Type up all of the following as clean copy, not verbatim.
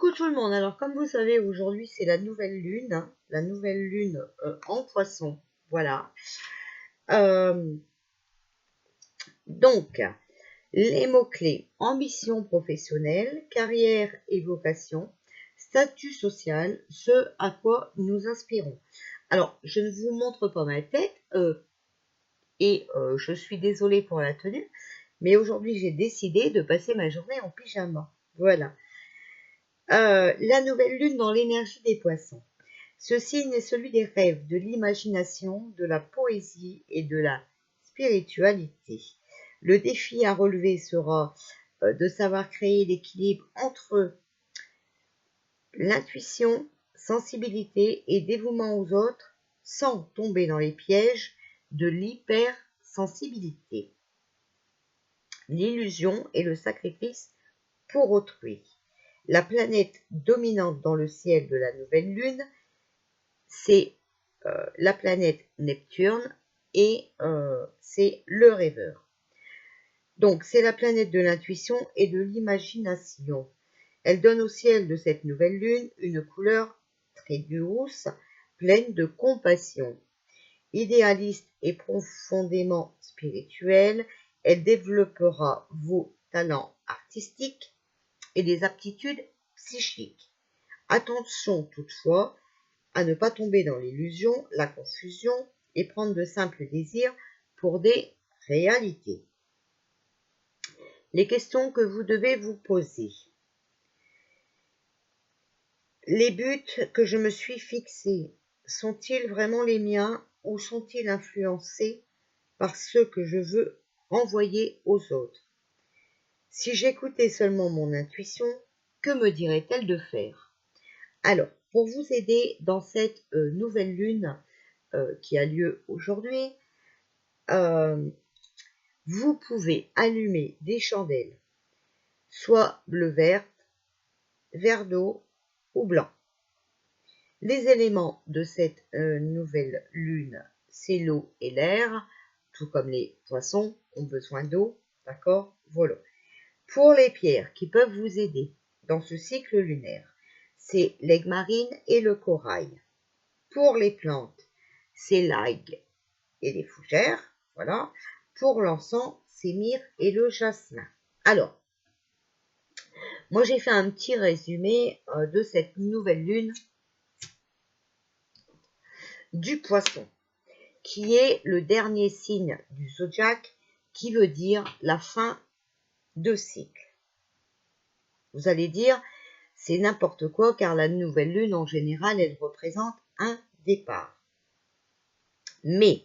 Coucou tout le monde, alors comme vous savez aujourd'hui c'est la nouvelle lune, en poisson, voilà. Donc les mots-clés: ambition professionnelle, carrière et vocation, statut social, ce à quoi nous inspirons. Alors je ne vous montre pas ma tête et je suis désolée pour la tenue, mais aujourd'hui j'ai décidé de passer ma journée en pyjama, voilà. La nouvelle lune dans l'énergie des poissons. Ce signe est celui des rêves, de l'imagination, de la poésie et de la spiritualité. Le défi à relever sera de savoir créer l'équilibre entre l'intuition, sensibilité et dévouement aux autres sans tomber dans les pièges de l'hypersensibilité, l'illusion et le sacrifice pour autrui. La planète dominante dans le ciel de la nouvelle lune, c'est la planète Neptune et c'est le rêveur. Donc, c'est la planète de l'intuition et de l'imagination. Elle donne au ciel de cette nouvelle lune une couleur très douce, pleine de compassion. Idéaliste et profondément spirituelle, elle développera vos talents artistiques et des aptitudes psychiques. Attention toutefois à ne pas tomber dans l'illusion, la confusion et prendre de simples désirs pour des réalités. Les questions que vous devez vous poser. Les buts que je me suis fixés sont-ils vraiment les miens ou sont-ils influencés par ceux que je veux renvoyer aux autres? Si j'écoutais seulement mon intuition, que me dirait-elle de faire? Alors, pour vous aider dans cette nouvelle lune qui a lieu aujourd'hui, vous pouvez allumer des chandelles, soit bleu-verte, vert d'eau ou blanc. Les éléments de cette nouvelle lune, c'est l'eau et l'air, tout comme les poissons ont besoin d'eau, d'accord? Voilà. Pour les pierres qui peuvent vous aider dans ce cycle lunaire, c'est l'aigue marine et le corail. Pour les plantes, c'est l'algue et les fougères, voilà. Pour l'encens, c'est myrrhe et le jasmin. Alors, moi j'ai fait un petit résumé de cette nouvelle lune du poisson, qui est le dernier signe du zodiaque, qui veut dire la fin de cycle. Vous allez dire, c'est n'importe quoi, car la nouvelle lune, en général, elle représente un départ. Mais,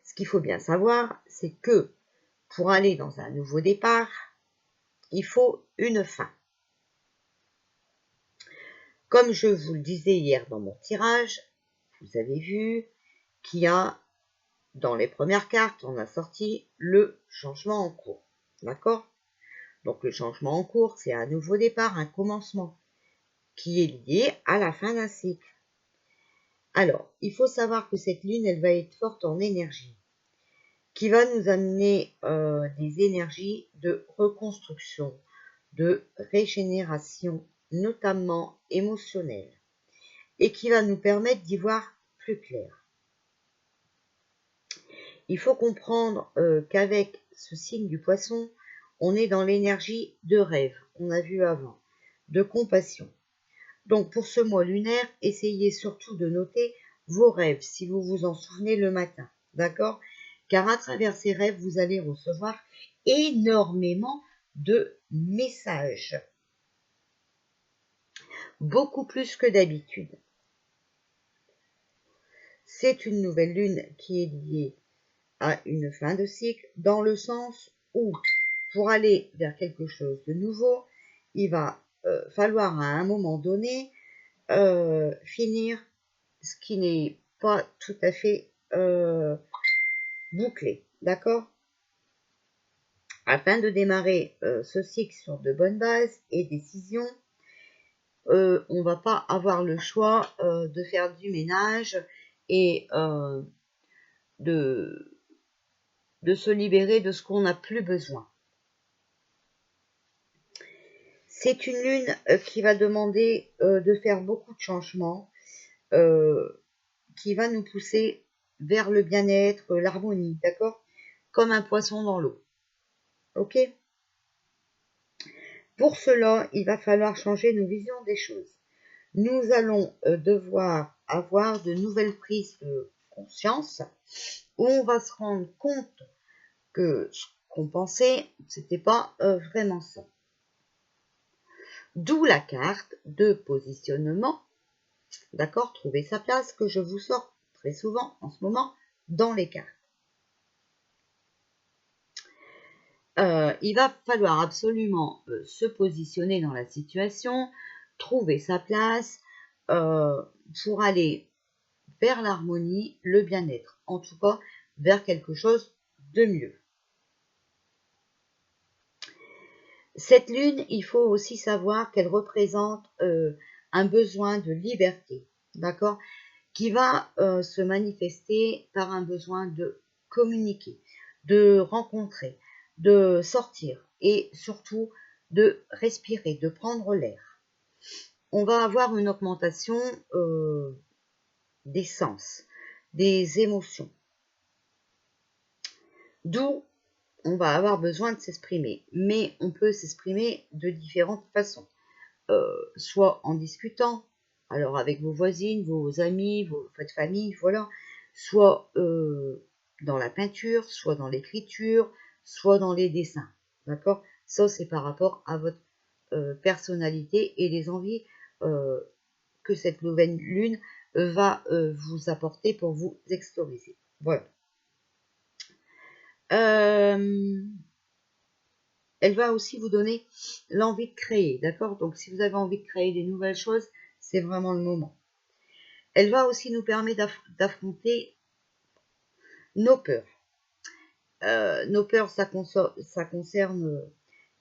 ce qu'il faut bien savoir, c'est que pour aller dans un nouveau départ, il faut une fin. Comme je vous le disais hier dans mon tirage, vous avez vu qu'il y a, dans les premières cartes, on a sorti le changement en cours. D'accord? Donc le changement en cours, c'est un nouveau départ, un commencement, qui est lié à la fin d'un cycle. Alors, il faut savoir que cette lune, elle va être forte en énergie, qui va nous amener des énergies de reconstruction, de régénération, notamment émotionnelle, et qui va nous permettre d'y voir plus clair. Il faut comprendre qu'avec ce signe du poisson, on est dans l'énergie de rêve, on a vu avant, de compassion. Donc pour ce mois lunaire, essayez surtout de noter vos rêves, si vous vous en souvenez le matin, d'accord? Car à travers ces rêves, vous allez recevoir énormément de messages, beaucoup plus que d'habitude. C'est une nouvelle lune qui est liée à une fin de cycle, dans le sens où, pour aller vers quelque chose de nouveau, il va falloir à un moment donné finir ce qui n'est pas tout à fait bouclé, d'accord? Afin de démarrer ce cycle sur de bonnes bases et décisions, on va pas avoir le choix de faire du ménage et de se libérer de ce qu'on n'a plus besoin. C'est une lune qui va demander de faire beaucoup de changements, qui va nous pousser vers le bien-être, l'harmonie, d'accord? Comme un poisson dans l'eau. Ok? Pour cela, il va falloir changer nos visions des choses. Nous allons devoir avoir de nouvelles prises de conscience où on va se rendre compte que ce qu'on pensait, c'était pas vraiment ça. D'où la carte de positionnement, d'accord, trouver sa place, que je vous sors très souvent en ce moment dans les cartes. Il va falloir absolument se positionner dans la situation, trouver sa place pour aller vers l'harmonie, le bien-être, en tout cas vers quelque chose de mieux. Cette lune, il faut aussi savoir qu'elle représente un besoin de liberté, d'accord, qui va se manifester par un besoin de communiquer, de rencontrer, de sortir et surtout de respirer, de prendre l'air. On va avoir une augmentation des sens, des émotions. D'où on va avoir besoin de s'exprimer, mais on peut s'exprimer de différentes façons, soit en discutant, alors avec vos voisines, vos amis, votre famille, voilà, soit dans la peinture, soit dans l'écriture, soit dans les dessins, d'accord? Ça, c'est par rapport à votre personnalité et les envies que cette nouvelle lune va vous apporter pour vous extoriser. Voilà. Elle va aussi vous donner l'envie de créer, d'accord? Donc, si vous avez envie de créer des nouvelles choses, c'est vraiment le moment. Elle va aussi nous permettre d'affronter nos peurs. Nos peurs, ça concerne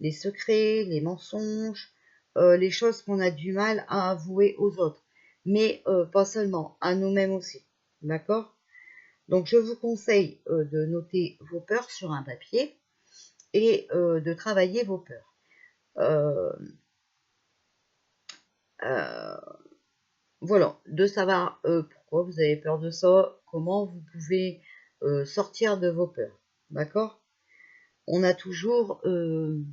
les secrets, les mensonges, les choses qu'on a du mal à avouer aux autres, mais pas seulement, à nous-mêmes aussi, d'accord? Donc, je vous conseille de noter vos peurs sur un papier et de travailler vos peurs. Voilà, de savoir pourquoi vous avez peur de ça, comment vous pouvez sortir de vos peurs, d'accord? On a toujours une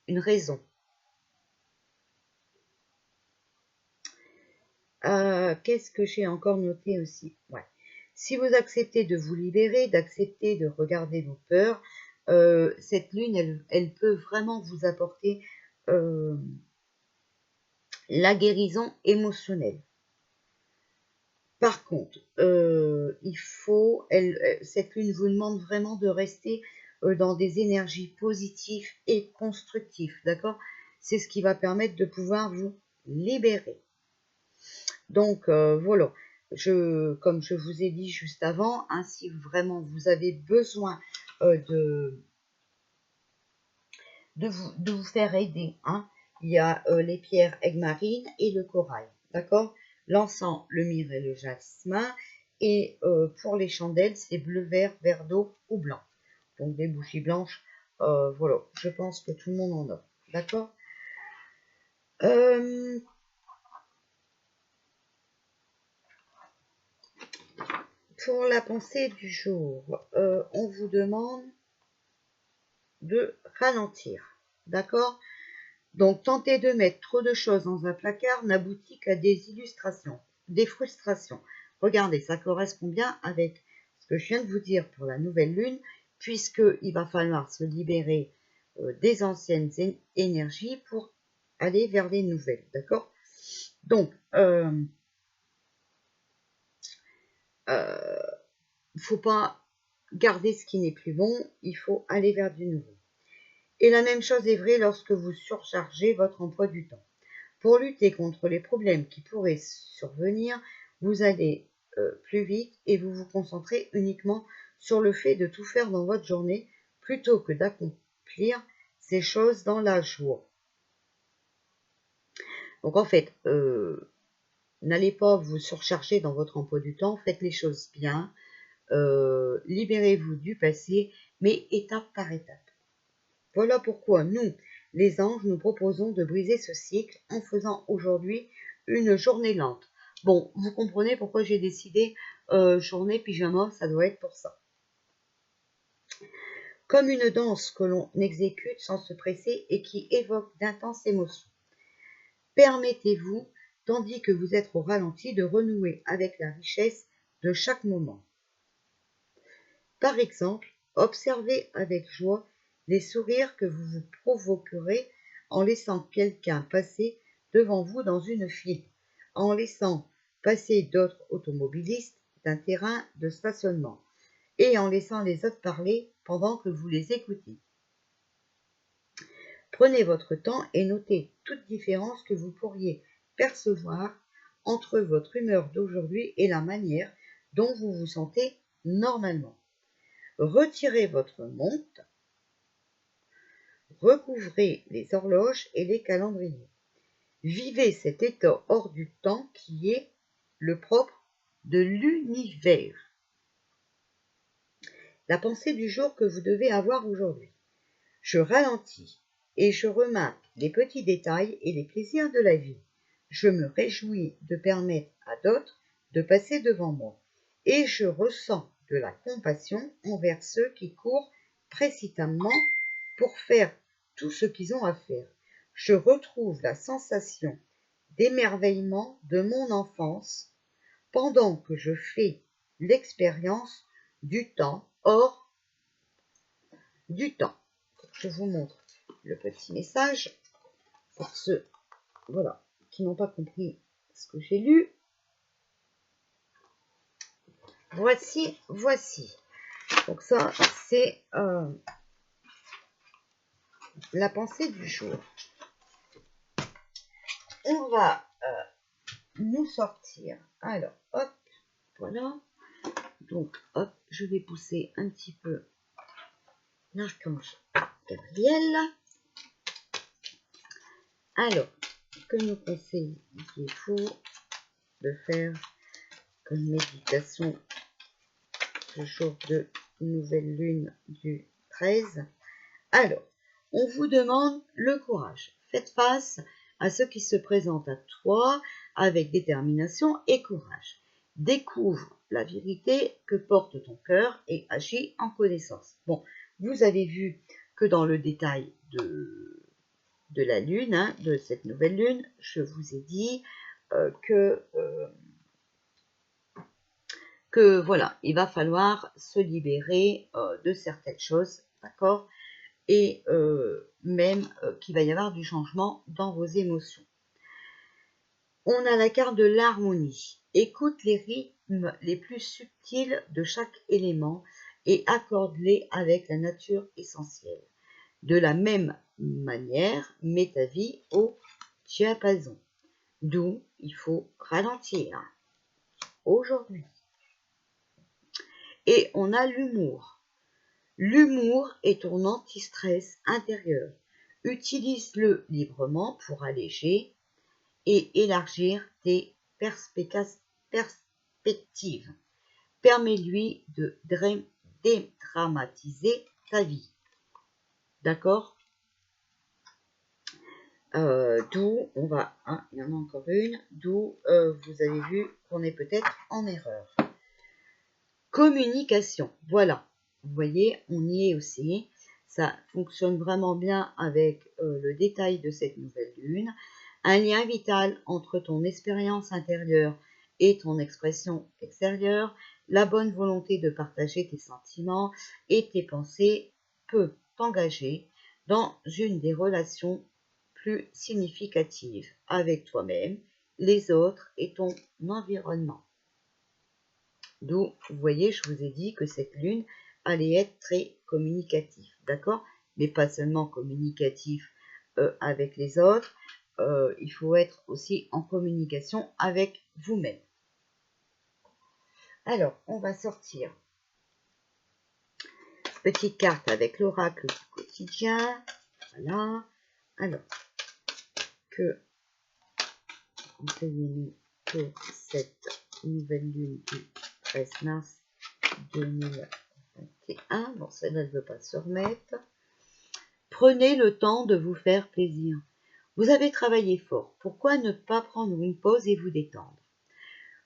raison. Qu'est-ce que j'ai encore noté aussi? Ouais. Si vous acceptez de vous libérer, d'accepter de regarder vos peurs, cette lune, elle peut vraiment vous apporter la guérison émotionnelle. Par contre, cette lune vous demande vraiment de rester dans des énergies positives et constructives, d'accord? C'est ce qui va permettre de pouvoir vous libérer. Donc, voilà, comme je vous ai dit juste avant, hein, si vraiment vous avez besoin de vous faire aider, hein, il y a les pierres aigues-marines et le corail, d'accord? L'encens, le myrrhe et le jasmin. Et pour les chandelles, c'est bleu, vert d'eau ou blanc. Donc des bougies blanches, voilà, je pense que tout le monde en a, d'accord? Pour la pensée du jour, on vous demande de ralentir, d'accord? Donc, tenter de mettre trop de choses dans un placard n'aboutit qu'à des illustrations, des frustrations. Regardez, ça correspond bien avec ce que je viens de vous dire pour la nouvelle lune, puisqu'il va falloir se libérer des anciennes énergies pour aller vers les nouvelles, d'accord? Donc, il ne faut pas garder ce qui n'est plus bon, il faut aller vers du nouveau. Et la même chose est vraie lorsque vous surchargez votre emploi du temps. Pour lutter contre les problèmes qui pourraient survenir, vous allez plus vite et vous vous concentrez uniquement sur le fait de tout faire dans votre journée plutôt que d'accomplir ces choses dans la joie. Donc en fait, n'allez pas vous surcharger dans votre emploi du temps, faites les choses bien, libérez-vous du passé, mais étape par étape. Voilà pourquoi nous, les anges nous proposons de briser ce cycle en faisant aujourd'hui une journée lente. Bon, vous comprenez pourquoi j'ai décidé journée pyjama, ça doit être pour ça. Comme une danse que l'on exécute sans se presser et qui évoque d'intenses émotions. Permettez-vous, tandis que vous êtes au ralenti, de renouer avec la richesse de chaque moment. Par exemple, observez avec joie les sourires que vous vous provoquerez en laissant quelqu'un passer devant vous dans une file, en laissant passer d'autres automobilistes d'un terrain de stationnement et en laissant les autres parler pendant que vous les écoutez. Prenez votre temps et notez toute différence que vous pourriez percevoir entre votre humeur d'aujourd'hui et la manière dont vous vous sentez normalement. Retirez votre montre, recouvrez les horloges et les calendriers. Vivez cet état hors du temps qui est le propre de l'univers. La pensée du jour que vous devez avoir aujourd'hui. Je ralentis et je remarque les petits détails et les plaisirs de la vie. Je me réjouis de permettre à d'autres de passer devant moi et je ressens de la compassion envers ceux qui courent précipitamment pour faire tout ce qu'ils ont à faire. Je retrouve la sensation d'émerveillement de mon enfance pendant que je fais l'expérience du temps hors du temps. Je vous montre le petit message pour ceux qui n'ont pas compris ce que j'ai lu. Voici. Donc ça, c'est la pensée du jour. On va nous sortir. Alors, hop, voilà. Donc, hop, je vais pousser un petit peu l'archange Gabriel. Alors, que nous conseillez-vous de faire comme méditation le jour de nouvelle lune du 13? Alors, on vous demande le courage. Faites face à ce qui se présente à toi avec détermination et courage. Découvre la vérité que porte ton cœur et agis en connaissance. Bon, vous avez vu que dans le détail de la lune, de cette nouvelle lune, je vous ai dit que voilà, il va falloir se libérer de certaines choses, d'accord, et même qu'il va y avoir du changement dans vos émotions. On a la carte de l'harmonie. Écoute les rythmes les plus subtils de chaque élément et accorde-les avec la nature essentielle. De la même manière, mets ta vie au diapason, d'où il faut ralentir aujourd'hui. Et on a l'humour. L'humour est ton anti-stress intérieur. Utilise-le librement pour alléger et élargir tes perspectives. Permets-lui de dédramatiser ta vie. D'accord? D'où on va, il y en a encore une, d'où vous avez vu qu'on est peut-être en erreur. Communication, voilà, vous voyez, on y est aussi, ça fonctionne vraiment bien avec le détail de cette nouvelle lune, un lien vital entre ton expérience intérieure et ton expression extérieure, la bonne volonté de partager tes sentiments et tes pensées peut t'engager dans une des relations plus significatives avec toi-même, les autres et ton environnement. D'où, vous voyez, je vous ai dit que cette lune allait être très communicative, d'accord? Mais pas seulement communicatif avec les autres, il faut être aussi en communication avec vous-même. Alors, on va sortir petite carte avec l'oracle du quotidien. Voilà. Alors, que conseillez-nous pour cette nouvelle lune du 13 mars 2021? Bon, celle-là ne veut pas se remettre. Prenez le temps de vous faire plaisir. Vous avez travaillé fort. Pourquoi ne pas prendre une pause et vous détendre?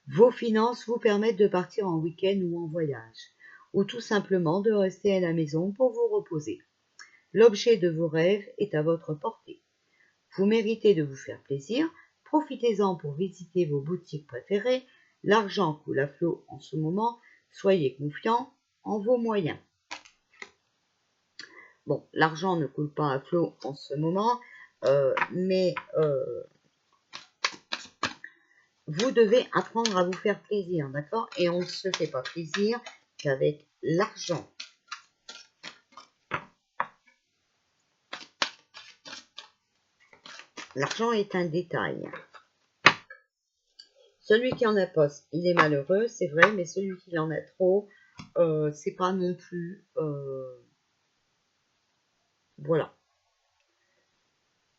Vos finances vous permettent de partir en week-end ou en voyage, ou tout simplement de rester à la maison pour vous reposer. L'objet de vos rêves est à votre portée. Vous méritez de vous faire plaisir. Profitez-en pour visiter vos boutiques préférées. L'argent coule à flot en ce moment. Soyez confiant en vos moyens. Bon, l'argent ne coule pas à flot en ce moment, mais vous devez apprendre à vous faire plaisir, d'accord? Et on ne se fait pas plaisir qu'avec l'argent. L'argent est un détail. Celui qui en a pas, il est malheureux, c'est vrai, mais celui qui en a trop, c'est pas non plus... voilà.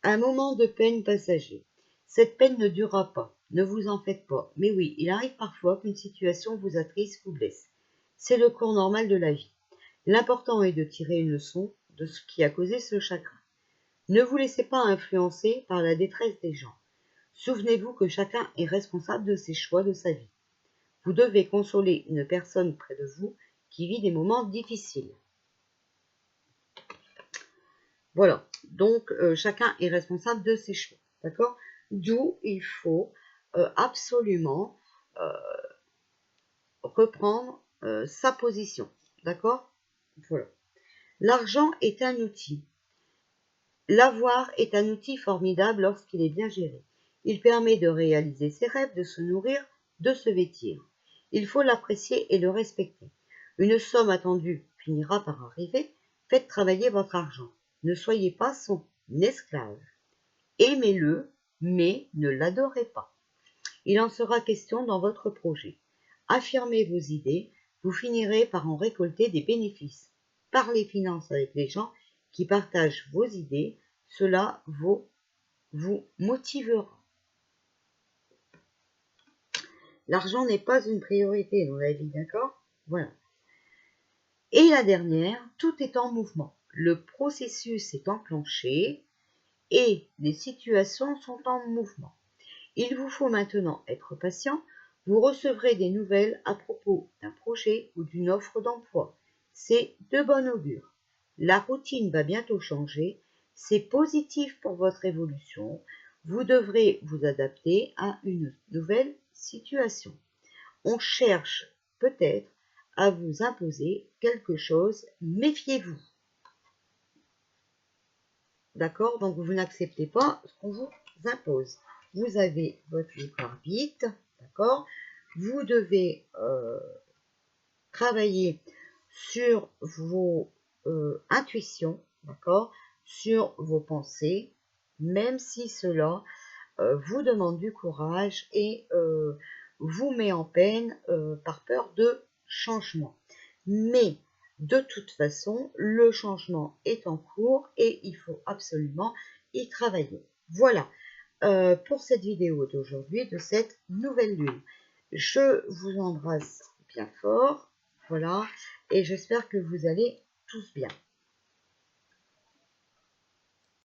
Un moment de peine passager. Cette peine ne durera pas, ne vous en faites pas. Mais oui, il arrive parfois qu'une situation vous attriste, vous blesse. C'est le cours normal de la vie. L'important est de tirer une leçon de ce qui a causé ce chagrin. Ne vous laissez pas influencer par la détresse des gens. Souvenez-vous que chacun est responsable de ses choix de sa vie. Vous devez consoler une personne près de vous qui vit des moments difficiles. Voilà, donc chacun est responsable de ses choix, d'accord? D'où il faut absolument reprendre sa position, d'accord? Voilà. L'argent est un outil. L'avoir est un outil formidable lorsqu'il est bien géré. Il permet de réaliser ses rêves, de se nourrir, de se vêtir. Il faut l'apprécier et le respecter. Une somme attendue finira par arriver. Faites travailler votre argent. Ne soyez pas son esclave. Aimez-le, mais ne l'adorez pas. Il en sera question dans votre projet. Affirmez vos idées, vous finirez par en récolter des bénéfices. Parlez finances avec les gens qui partagent vos idées, cela vous motivera. L'argent n'est pas une priorité dans la vie, d'accord? Voilà. Et la dernière, tout est en mouvement. Le processus est enclenché et les situations sont en mouvement. Il vous faut maintenant être patient. Vous recevrez des nouvelles à propos d'un projet ou d'une offre d'emploi. C'est de bon augure. La routine va bientôt changer. C'est positif pour votre évolution. Vous devrez vous adapter à une nouvelle situation. On cherche peut-être à vous imposer quelque chose. Méfiez-vous. D'accord? Donc vous n'acceptez pas ce qu'on vous impose. Vous avez votre libre arbitre, d'accord? Vous devez travailler sur vos intuitions, d'accord? Sur vos pensées, même si cela vous demande du courage et vous met en peine par peur de changement. Mais de toute façon, le changement est en cours et il faut absolument y travailler. Voilà pour cette vidéo d'aujourd'hui, de cette nouvelle lune. Je vous embrasse bien fort, voilà, et j'espère que vous allez tous bien.